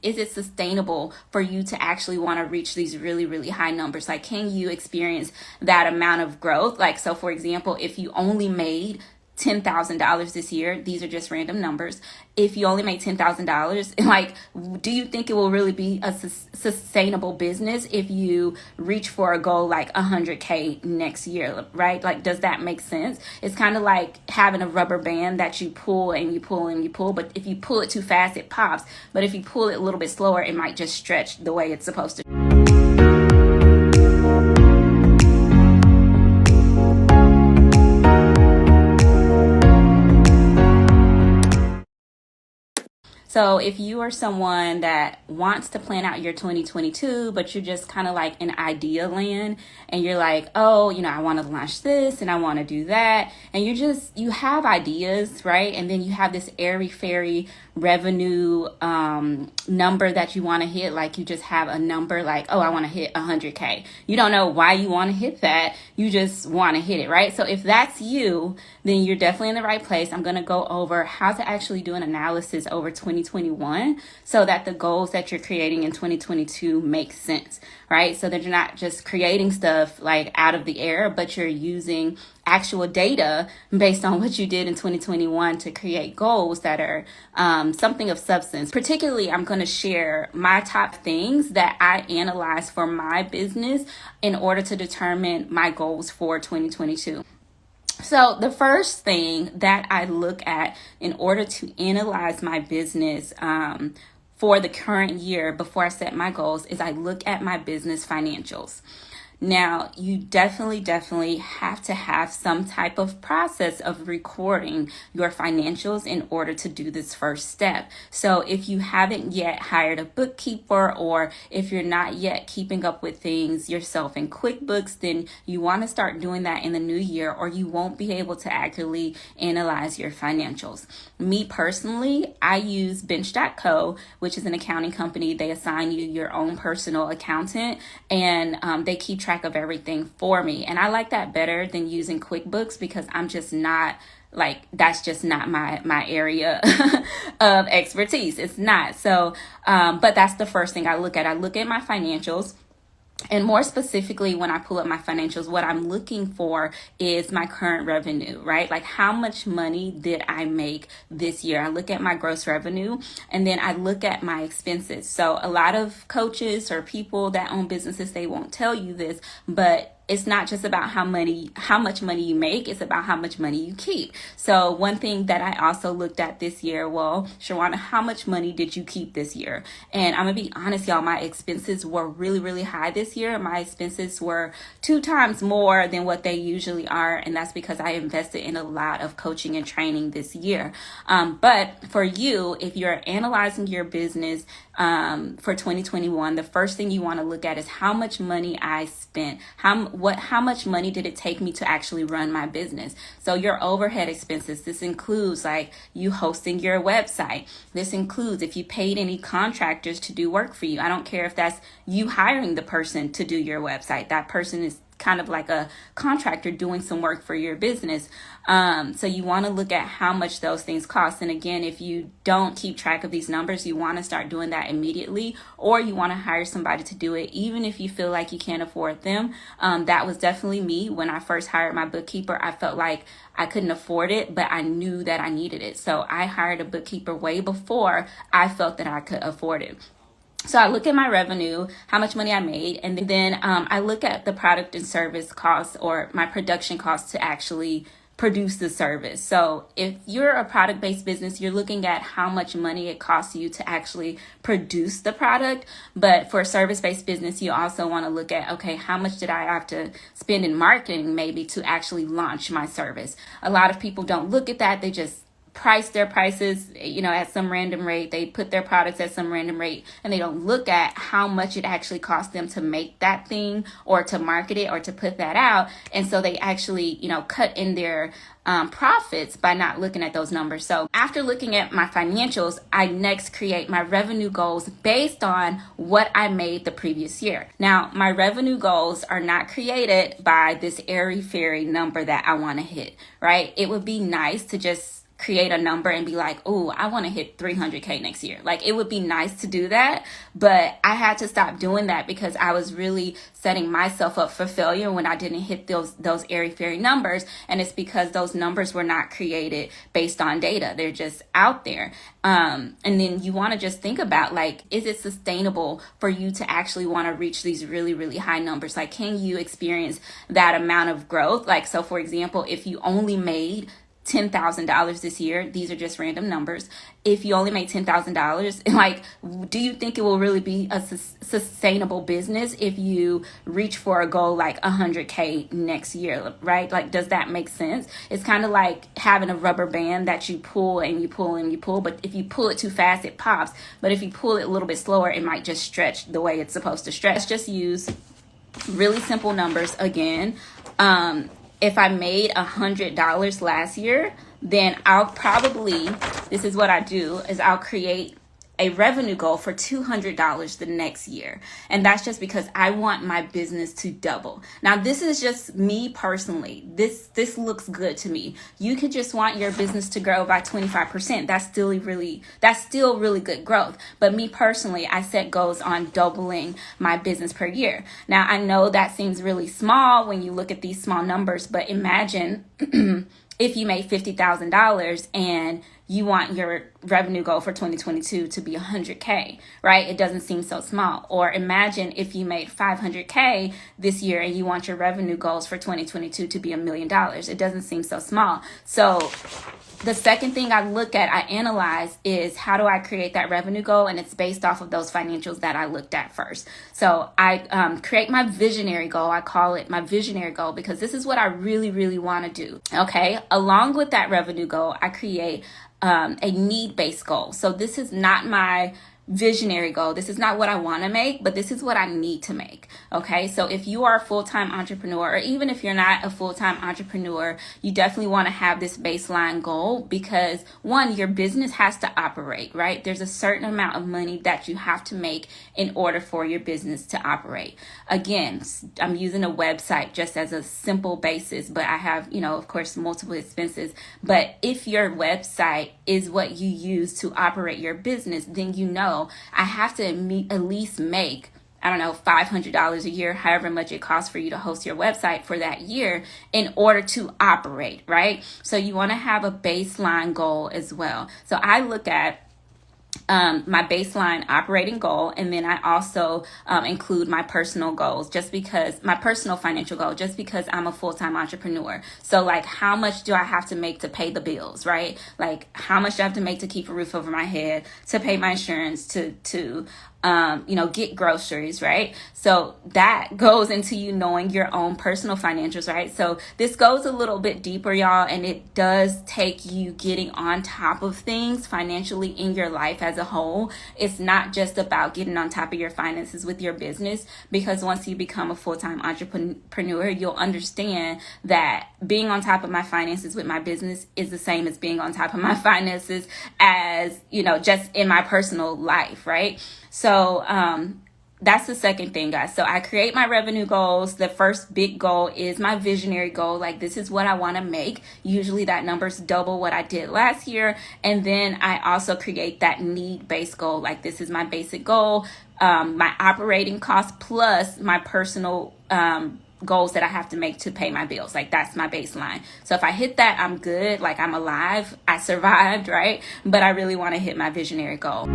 is it sustainable for you to actually want to reach these really, really high numbers? Like, can you experience that amount of growth? Like, so for example, if you only made $10,000 this year, these are just random numbers. If you only make $10,000, like, do you think it will really be a sustainable business if you reach for a goal like 100K next year, right? Like, does that make sense? It's kind of like having a rubber band that you pull and you pull and you pull, but if you pull it too fast, it pops. But if you pull it a little bit slower, it might just stretch the way it's supposed to. So if you are someone that wants to plan out your 2022, but you're just kind of like in idea land and you're like, oh, I want to launch this and I want to do that. And you have ideas, right? And then you have this airy fairy revenue number that you want to hit. Like, you just have a number like, oh, I want to hit 100K. You don't know why you want to hit that. You just want to hit it, right? So if that's you, then you're definitely in the right place. I'm going to go over how to actually do an analysis over 2021 so that the goals that you're creating in 2022 make sense, right? So that you're not just creating stuff like out of the air, but you're using actual data based on what you did in 2021 to create goals that are something of substance. Particularly, I'm going to share my top things that I analyze for my business in order to determine my goals for 2022. So the first thing that I look at in order to analyze my business for the current year before I set my goals is I look at my business financials. Now, you definitely have to have some type of process of recording your financials in order to do this first step. So if you haven't yet hired a bookkeeper, or if you're not yet keeping up with things yourself in QuickBooks, then you want to start doing that in the new year, or you won't be able to accurately analyze your financials. Me personally, I use bench.co, which is an accounting company. They assign you your own personal accountant, and they keep track of everything for me. And I like that better than using QuickBooks because I'm just not that's just not my area of expertise. It's not. So, but that's the first thing I look at. I look at my financials. And more specifically, when I pull up my financials, what I'm looking for is my current revenue, right? Like, how much money did I make this year? I look at my gross revenue, and then I look at my expenses. So a lot of coaches or people that own businesses, they won't tell you this, but it's not just about how much money you make, it's about how much money you keep. So one thing that I also looked at this year, well, Sherwanna, how much money did you keep this year? And I'm gonna be honest, y'all, my expenses were really, really high this year. My expenses were 2 times more than what they usually are. And that's because I invested in a lot of coaching and training this year. But for you, if you're analyzing your business for 2021, the first thing you want to look at is how much money I spent. How much money did it take me to actually run my business? So your overhead expenses, this includes like you hosting your website. This includes if you paid any contractors to do work for you. I don't care if that's you hiring the person to do your website. That person is kind of like a contractor doing some work for your business. So you want to look at how much those things cost. And again, if you don't keep track of these numbers, you want to start doing that immediately, or you want to hire somebody to do it, even if you feel like you can't afford them. That was definitely me. When I first hired my bookkeeper, I felt like I couldn't afford it, but I knew that I needed it. So I hired a bookkeeper way before I felt that I could afford it. So I look at my revenue, how much money I made, and then I look at the product and service costs, or my production costs to actually produce the service. So if you're a product-based business, you're looking at how much money it costs you to actually produce the product. But for a service-based business, you also want to look at, okay, how much did I have to spend in marketing maybe to actually launch my service? A lot of people don't look at that. They just price their prices, at some random rate. They put their products at some random rate, and they don't look at how much it actually costs them to make that thing, or to market it, or to put that out. And so they actually, cut in their profits by not looking at those numbers. So after looking at my financials, I next create my revenue goals based on what I made the previous year. Now, my revenue goals are not created by this airy fairy number that I want to hit, right? It would be nice to just create a number and be like, oh, I want to hit 300K next year. Like, it would be nice to do that, but I had to stop doing that because I was really setting myself up for failure when I didn't hit those airy-fairy numbers. And it's because those numbers were not created based on data. They're just out there. And then you want to just think about, like, is it sustainable for you to actually want to reach these really, really high numbers? Like, can you experience that amount of growth? Like, so for example, if you only made $10,000 this year, these are just random numbers. If you only made $10,000, like, do you think it will really be a sustainable business if you reach for a goal like 100K next year, right? Like, does that make sense? It's kind of like having a rubber band that you pull and you pull and you pull, but if you pull it too fast, it pops. But if you pull it a little bit slower, it might just stretch the way it's supposed to stretch. Let's just use really simple numbers again. If I made $100 last year, then this is what I do, is I'll create a revenue goal for $200 the next year. And that's just because I want my business to double. Now, this is just me personally. This looks good to me. You could just want your business to grow by 25%. That's still really good growth. But me personally, I set goals on doubling my business per year. Now, I know that seems really small when you look at these small numbers, but imagine if you made $50,000 and you want your revenue goal for 2022 to be 100K, right? It doesn't seem so small. Or imagine if you made 500K this year and you want your revenue goals for 2022 to be $1 million. It doesn't seem so small. So the second thing I look at, I analyze, is how do I create that revenue goal? And it's based off of those financials that I looked at first. So I create my visionary goal. I call it my visionary goal because this is what I really, really want to do. Okay. Along with that revenue goal, I create a need-based goal. So this is not my visionary goal. This is not what I want to make, but this is what I need to make. Okay. So if you are a full-time entrepreneur, or even if you're not a full-time entrepreneur, you definitely want to have this baseline goal because, one, your business has to operate, right? There's a certain amount of money that you have to make in order for your business to operate. Again, I'm using a website just as a simple basis, but I have, of course, multiple expenses. But if your website is what you use to operate your business, then I have to at least make, $500 a year, however much it costs for you to host your website for that year in order to operate, right? So you want to have a baseline goal as well. So I look at my baseline operating goal, and then I also include my personal goals, my personal financial goal, just because I'm a full-time entrepreneur. So like, how much do I have to make to pay the bills, right? Like, how much do I have to make to keep a roof over my head, to pay my insurance, to get groceries, right? So that goes into you knowing your own personal financials, right? So this goes a little bit deeper, y'all, and it does take you getting on top of things financially in your life as a whole. It's not just about getting on top of your finances with your business, because once you become a full-time entrepreneur, you'll understand that being on top of my finances with my business is the same as being on top of my finances as, just in my personal life, right? So that's the second thing, guys. So I create my revenue goals. The first big goal is my visionary goal. Like, this is what I want to make. Usually that number's double what I did last year. And then I also create that need-based goal. Like, this is my basic goal, my operating costs plus my personal goals that I have to make to pay my bills. Like, that's my baseline. So if I hit that, I'm good. Like, I'm alive. I survived, right? But I really want to hit my visionary goal.